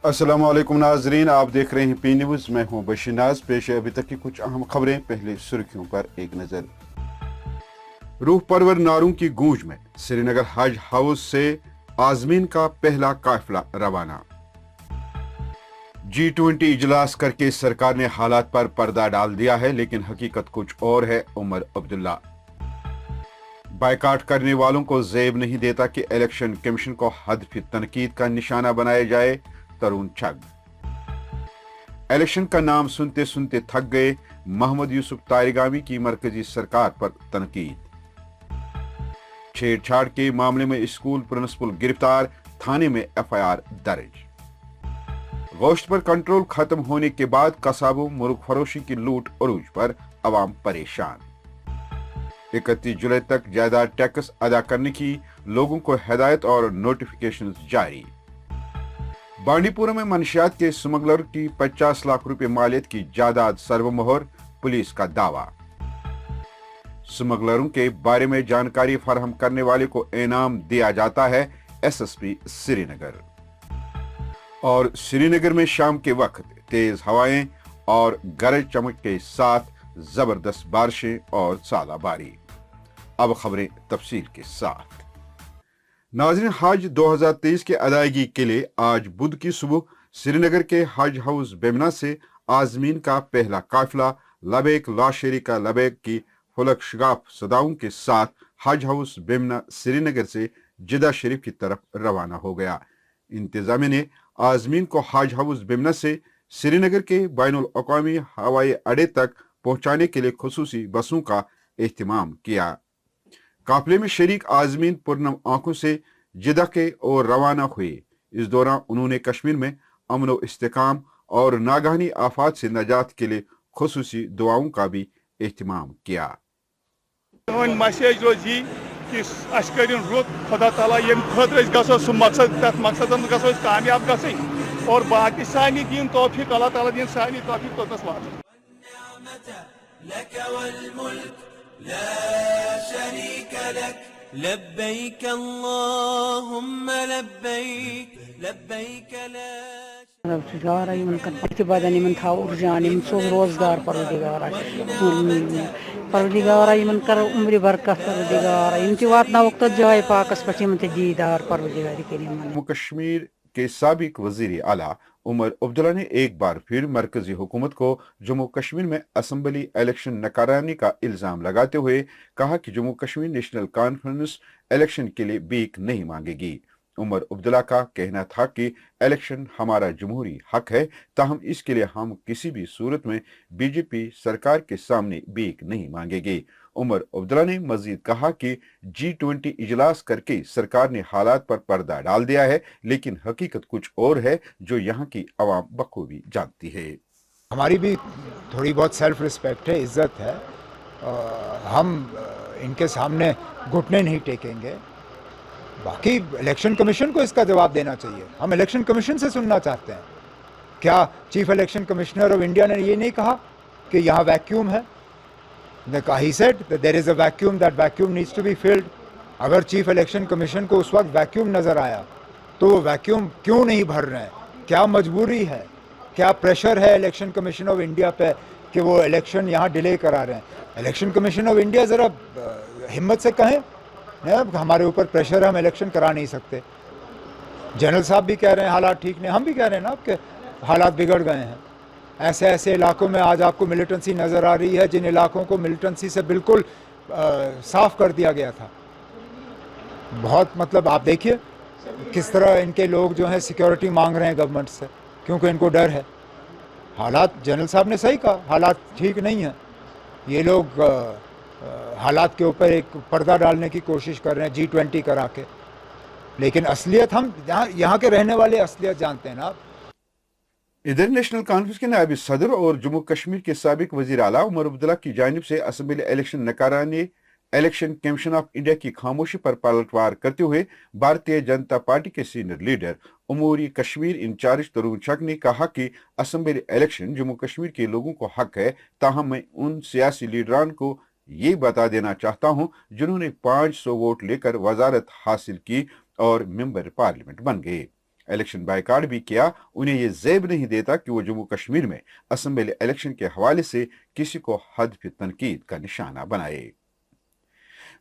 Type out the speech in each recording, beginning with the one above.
अस्सलाम वालेकुम नाजरीन, आप देख रहे हैं पी न्यूज। मैं हूं बशीर नाज। पेश है अभी तक की कुछ अहम खबरें। पहले सुर्खियों पर एक नजर। रूह परवर नारों की गूंज में श्रीनगर हज हाउस से आजमीन का पहला काफिला रवाना। G20 इजलास करके सरकार ने हालात पर पर्दा डाल दिया है, लेकिन हकीकत कुछ और है। उमर अब्दुल्ला। बायकाट करने वालों को ज़ेब नहीं देता कि इलेक्शन कमीशन को हदफ तनकीद का निशाना बनाया जाए। तरुण छग। इलेक्शन का नाम सुनते सुनते थक गए, मोहम्मद यूसुफ तारिगामी की मरकजी सरकार पर तनकीद। छेड़छाड़ के मामले में स्कूल प्रिंसिपल गिरफ्तार, थाने में FIR दर्ज। गोश्त पर कंट्रोल खत्म होने के बाद कसाबों मुर्ग फरोशी की लूट अरूज पर अवाम परेशान। 31 जुलाई तक जायदाद टैक्स अदा करने की लोगों को हिदायत और नोटिफिकेशन जारी। बांडीपुरा में मंशियात के स्मगलर की 50 लाख रुपए मालियत की जायदाद सर्वमोहर, पुलिस का दावा। स्मगलरों के बारे में जानकारी फराहम करने वाले को इनाम दिया जाता है, SSP श्रीनगर। और श्रीनगर में शाम के वक्त तेज हवाएं और गरज चमक के साथ जबरदस्त बारिशें और सालाबारी। अब खबरें तफसील के साथ। नाज़रीन, हज 2023 की अदायगी के लिए आज बुध की सुबह श्रीनगर के हज हाउस बेमना से आजमीन का पहला काफिला लबैक ला शरीका लबैक की फलक शगाफ सदाओं के साथ हज हाउस बेमना श्रीनगर से जिदा शरीफ की तरफ रवाना हो गया। इंतजामिया ने आजमीन को हज हाउस बेमना से श्रीनगर के बैनुल अक़वामी हवाई अड्डे तक पहुंचाने के लिए खुसूसी बसों का एहतमाम किया। काफिले में शरीक आजमीन पुरनम आंखों से जिदा के और रवाना हुए। इस दौरान उन्होंने कश्मीर में अमन व इस्तेकाम और नागहानी आफात से नजात के लिए खुसूसी दुआओं का भी एहतमाम किया। मैसेज रोज यी कि अस करिन रुत खुदा ताला यम खतर गसो सु मकसद तथ मकसद गसो कामयाब गसई और बाकी सानी दीन तौफीक अल्लाह ताला दीन सानी तौफीक तोतस वात। لا شريك لك لبيك اللهم لبيك لبيك لا روزگار یمن کن اعتبادن یمن تھاو رجان یمن سوز روزگار پروردگار یمن کر عمر برکت پروردگار یم تہ واتنا وقت جائے پاکس پہ یمن تہ دیدار پروردگار کریم। जम्मू कश्मीर के साबिक वजीर आला उमर अब्दुल्ला ने एक बार फिर मरकजी हुकूमत को जम्मू कश्मीर में असम्बली इलेक्शन न कराने का इल्जाम लगाते हुए कहा कि Jammu Kashmir national conference election के लिए भीख नहीं मांगेगी। उमर अब्दुल्ला का कहना था कि इलेक्शन हमारा जमहूरी हक है, ताहम इसके लिए हम किसी भी सूरत में बीजेपी सरकार के सामने भीख नहीं मांगेंगे। उमर अब्दुल्ला ने मजीद कहा कि G20 इजलास करके सरकार ने हालात पर पर्दा डाल दिया है, लेकिन हकीकत कुछ और है जो यहाँ की आवाम बखूबी जानती है। हमारी भी थोड़ी बहुत सेल्फ रिस्पेक्ट है, इज्जत है। हम इनके सामने घुटने नहीं टेकेंगे। बाकी इलेक्शन कमीशन को इसका जवाब देना चाहिए। हम इलेक्शन कमीशन से सुनना चाहते हैं। क्या chief election commissioner of India ने ये नहीं कहा कि यहाँ वैक्यूम है? He said that there is a vacuum, that vacuum needs to be filled. अगर चीफ इलेक्शन कमीशन को उस वक्त वैक्यूम नज़र आया तो वो वैक्यूम क्यों नहीं भर रहे हैं? क्या मजबूरी है? क्या प्रेशर है इलेक्शन कमीशन ऑफ इंडिया पे कि वो इलेक्शन यहाँ डिले करा रहे हैं? इलेक्शन कमीशन ऑफ इंडिया ज़रा हिम्मत से कहें हमारे ऊपर प्रेशर है, हम इलेक्शन करा नहीं सकते। जनरल साहब भी कह रहे हैं हालात ठीक नहीं, हम भी कह रहे हैं ना कि हालात बिगड़ गए हैं। ऐसे ऐसे इलाकों में आज आपको मिलिटेंसी नज़र आ रही है जिन इलाकों को मिलिटेंसी से बिल्कुल साफ़ कर दिया गया था। बहुत मतलब आप देखिए किस तरह इनके लोग जो हैं सिक्योरिटी मांग रहे हैं गवर्नमेंट से, क्योंकि इनको डर है। हालात जनरल साहब ने सही कहा, हालात ठीक नहीं हैं। ये लोग हालात के ऊपर एक पर्दा डालने की कोशिश कर रहे हैं G20 करा के, लेकिन असलियत हम यहाँ के रहने वाले असलियत जानते हैं ना। इधर नेशनल कॉन्फ्रेंस के नायब सदर और जम्मू कश्मीर के साबिक वजीर आला उमर अब्दुल्ला की जानिब से असम्बली इलेक्शन न कराने इलेक्शन कमीशन ऑफ इंडिया की खामोशी पर पलटवार करते हुए भारतीय जनता पार्टी के सीनियर लीडर उमूरी कश्मीर इंचार्ज तरुण छग ने कहा कि असम्बली इलेक्शन जम्मू कश्मीर के लोगों को हक है, ताहम मैं उन सियासी लीडरान को ये बता देना चाहता हूं जिन्होंने 500 वोट लेकर वजारत हासिल की और मेंबर पार्लियामेंट बन गए। इलेक्शन बायकॉट भी किया, उन्हें ये ज़ेब नहीं देता कि वो जम्मू कश्मीर में असेंबली इलेक्शन के हवाले से किसी को हदफ तनकीद का निशाना बनाए।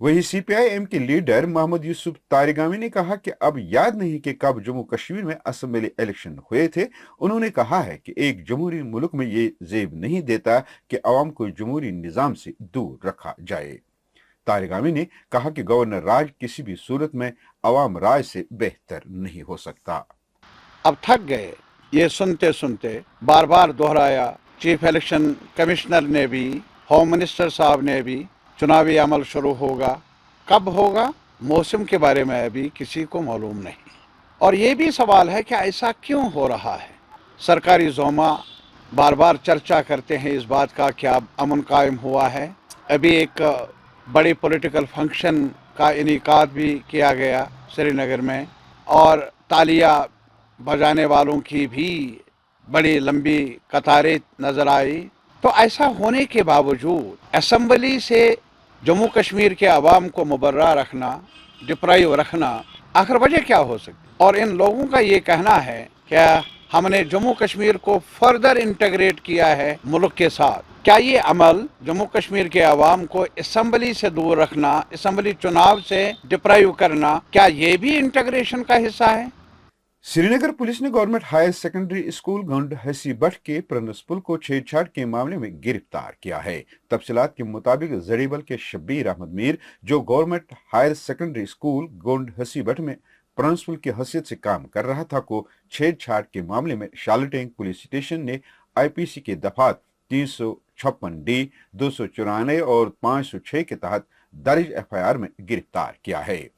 वही CPI-M के लीडर मोहम्मद यूसुफ तारिगामी ने कहा कि अब याद नहीं कि कब जम्मू कश्मीर में असेंबली इलेक्शन हुए थे। उन्होंने कहा है कि एक जमहूरी मुल्क में ये ज़ेब नहीं देता कि अवाम को जमहूरी निज़ाम से दूर रखा जाए। तारिगामी ने कहा कि गवर्नर राज किसी भी सूरत में अवाम राज से बेहतर नहीं हो सकता। अब थक गए ये सुनते सुनते, बार बार दोहराया। चीफ इलेक्शन कमिश्नर ने भी, होम मिनिस्टर साहब ने भी, चुनावी अमल शुरू होगा, कब होगा मौसम के बारे में अभी किसी को मालूम नहीं। और ये भी सवाल है कि ऐसा क्यों हो रहा है। सरकारी ज़ोमा बार बार चर्चा करते हैं इस बात का कि अब अमन कायम हुआ है। अभी एक बड़ी पॉलिटिकल फंक्शन का इनेकाद भी किया गया श्रीनगर में, और तालियां बजाने वालों की भी बड़ी लंबी कतारें नज़र आई। तो ऐसा होने के बावजूद असेंबली से जम्मू कश्मीर के अवाम को मुबर्रा रखना, डिप्राइव रखना, आखिर वजह क्या हो सकती। और इन लोगों का ये कहना है कि हमने जम्मू कश्मीर को फर्दर इंटीग्रेट किया है मुल्क के साथ। क्या ये अमल जम्मू कश्मीर के अवाम को असेंबली से दूर रखना, असेंबली चुनाव से डिप्राइव करना, क्या ये भी इंटीग्रेशन का हिस्सा है? श्रीनगर पुलिस ने government higher secondary school Gund Hassi Bhat के प्रिंसिपल को छेड़छाड़ के मामले में गिरफ्तार किया है। तफसीलात के मुताबिक जड़ीबल के शब्बीर अहमद मीर, जो government higher secondary school Gund Hassi Bhat में प्रिंसिपल की हैसियत से काम कर रहा था, को छेड़छाड़ के मामले में शालटेंग पुलिस स्टेशन ने IPC के दफात 356D, 294 और 506 के तहत दर्ज FIR में गिरफ्तार किया है।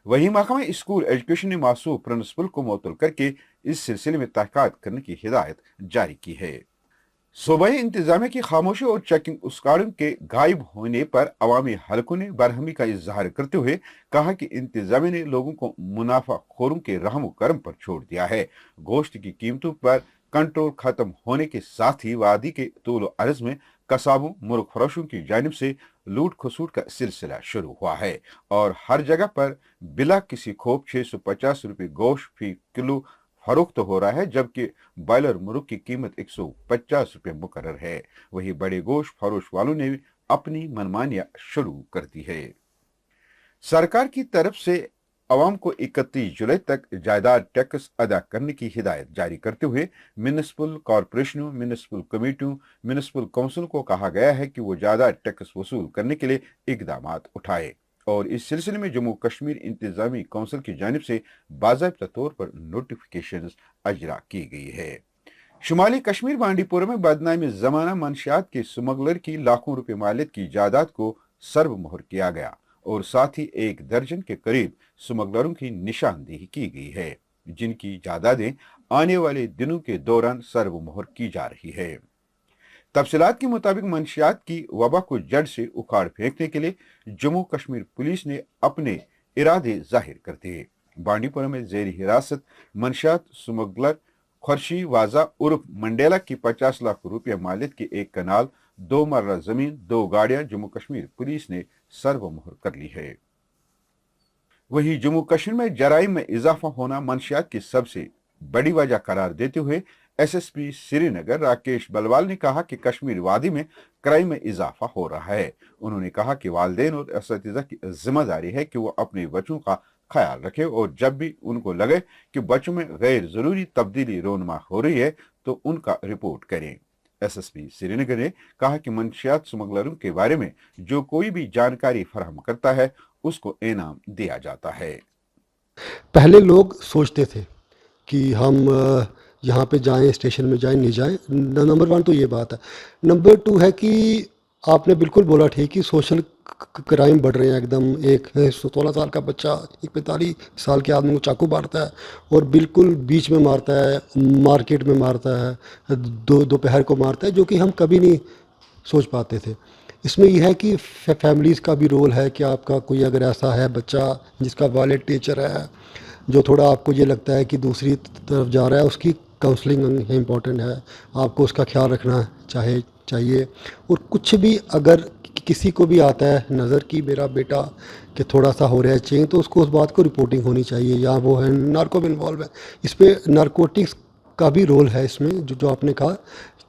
वहीं महकमा स्कूल एजुकेशन ने मासूम प्रिंसिपल को मुअत्तल करके इस सिलसिले में तहकीकात करने की हिदायत जारी की है। सूबाई इंतजामिया की खामोशी और चेकिंग उसकारों के गायब होने पर अवामी हलकों ने बरहमी का इजहार करते हुए कहा कि इंतजामिया ने लोगों को मुनाफा खोरों के रहम करम पर छोड़ दिया है। गोश्त की कीमतों पर कंट्रोल खत्म होने के साथ ही वादी के तूल अर्ज में कसाबों, मुर्ग फरोशों की जानिब से लूट खसूट का सिलसिला शुरू हुआ है और हर जगह पर बिला किसी खोप 650 रुपये गोश्त फी किलो फरोख्त हो रहा है, जबकि बॉयलर मुर्ग की कीमत 150 रुपये मुकर्रर है। वही बड़े गोश्त फरोश वालों ने भी अपनी मनमानियां शुरू कर दी है। सरकार की तरफ से अवाम को 31 जुलाई तक जायदाद टैक्स अदा करने की हिदायत जारी करते हुए म्युनिसिपल कॉरपोरेशनों, म्युनिसिपल कमेटियों, म्युनिसिपल काउंसिल को कहा गया है कि वो जायदाद टैक्स वसूल करने के लिए इकदाम उठाए। और इस सिलसिले में जम्मू कश्मीर इंतजामी काउंसिल की जानिब से बाज़ाब्ता तौर पर नोटिफिकेशन अजरा की गई है। शुमाली कश्मीर बांडीपुरा में बदनामी ज़माना मंशियात के स्मगलर की लाखों रुपए मालियत की जायदाद को सर्व मोहर किया गया और साथ ही 1 दर्जन के करीब स्मगलरों की निशानदेही की गई है, जिनकी जायदादें आने वाले दिनों के दौरान सर्व मोहर की जा रही है। तफसीलात के मुताबिक मंशियात की वबा को जड़ से उखाड़ फेंकने के लिए जम्मू कश्मीर पुलिस ने अपने इरादे जाहिर कर दिए। बांडीपुरा में जेर हिरासत मंशियात स्मगलर खुर्शी वाजा उर्फ मंडेला की 50 लाख रुपया मालियत की 1 कनाल, 2 मर्रा जमीन, 2 गाड़ियां जम्मू कश्मीर पुलिस ने सर्व मोहर कर ली है। वहीं जम्मू कश्मीर में जराइम में इजाफा होना मंशियात की सबसे बड़ी वजह करार देते हुए SSP श्रीनगर राकेश बलवाल ने कहा कि कश्मीर वादी में क्राइम में इजाफा हो रहा है। उन्होंने कहा कि वालिदैन और असतिज़ा की जिम्मेदारी है कि वो अपने बच्चों का ख्याल रखें और जब भी उनको लगे कि बच्चों में गैर जरूरी तब्दीली रोनमा हो रही है तो उनका रिपोर्ट करें। SSP श्रीनगर ने कहा कि मंशियात स्मगलरों के बारे में जो कोई भी जानकारी फराहम करता है उसको इनाम दिया जाता है। पहले लोग सोचते थे कि हम यहाँ पे जाएं, स्टेशन में जाएं, नहीं जाएं। नंबर 1 तो ये बात है। नंबर 2 है कि आपने बिल्कुल बोला ठीक कि सोशल क्राइम बढ़ रहे हैं एकदम। एक 16 साल का बच्चा एक 45 साल के आदमी को चाकू मारता है और बिल्कुल बीच में मारता है, मार्केट में मारता है, दोपहर को मारता है, जो कि हम कभी नहीं सोच पाते थे। इसमें यह है कि फैमिलीज़ का भी रोल है कि आपका कोई अगर ऐसा है बच्चा जिसका वायलेंट नेचर है, जो थोड़ा आपको ये लगता है कि दूसरी तरफ जा रहा है, उसकी काउंसलिंग इम्पॉर्टेंट है। आपको उसका ख्याल रखना, चाहे चाहिए। और कुछ भी अगर किसी को भी आता है नज़र कि मेरा बेटा कि थोड़ा सा हो रहा है चेंज, तो उसको उस बात को रिपोर्टिंग होनी चाहिए। या वो है नार्को में इन्वॉल्व है, इस पर नारकोटिक्स का भी रोल है इसमें। जो आपने कहा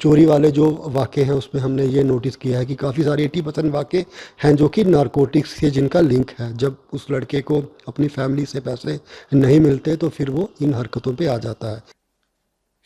चोरी वाले जो वाक़े हैं उसमें हमने ये नोटिस किया है कि काफ़ी सारे 80% वाक़े हैं जो कि नारकोटिक्स से जिनका लिंक है। जब उस लड़के को अपनी फैमिली से पैसे नहीं मिलते तो फिर वो इन हरकतों पे आ जाता है।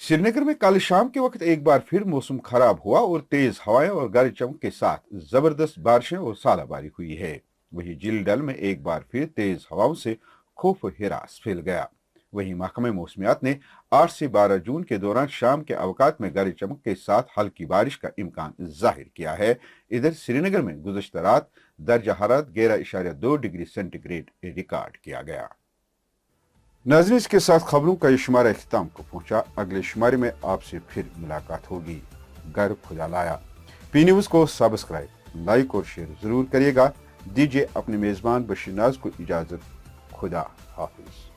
श्रीनगर में कल शाम के वक्त एक बार फिर मौसम खराब हुआ और तेज हवाएं और गरज चमक के साथ जबरदस्त बारिशें और सालाबारी हुई है। वहीं झील डल में एक बार फिर तेज हवाओं से खौफ व हिरास फैल गया। वहीं महकमे मौसमियात ने 8 से 12 जून के दौरान शाम के अवकात में गरज चमक के साथ हल्की बारिश का इम्कान जाहिर किया है। इधर श्रीनगर में गुज़श्ता रात दर्जा हरारत 11.2 डिग्री सेंटीग्रेड रिकॉर्ड किया गया। नाज़रीन, इसके साथ खबरों का ये शुमारा इख्तिताम को पहुंचा। अगले शुमारे में आपसे फिर मुलाकात होगी। घर खुदा लाया। पी न्यूज़ को सब्सक्राइब, लाइक और शेयर जरूर करिएगा। दीजिए अपने मेज़बान बशीर नाज को इजाज़त। खुदा हाफिज।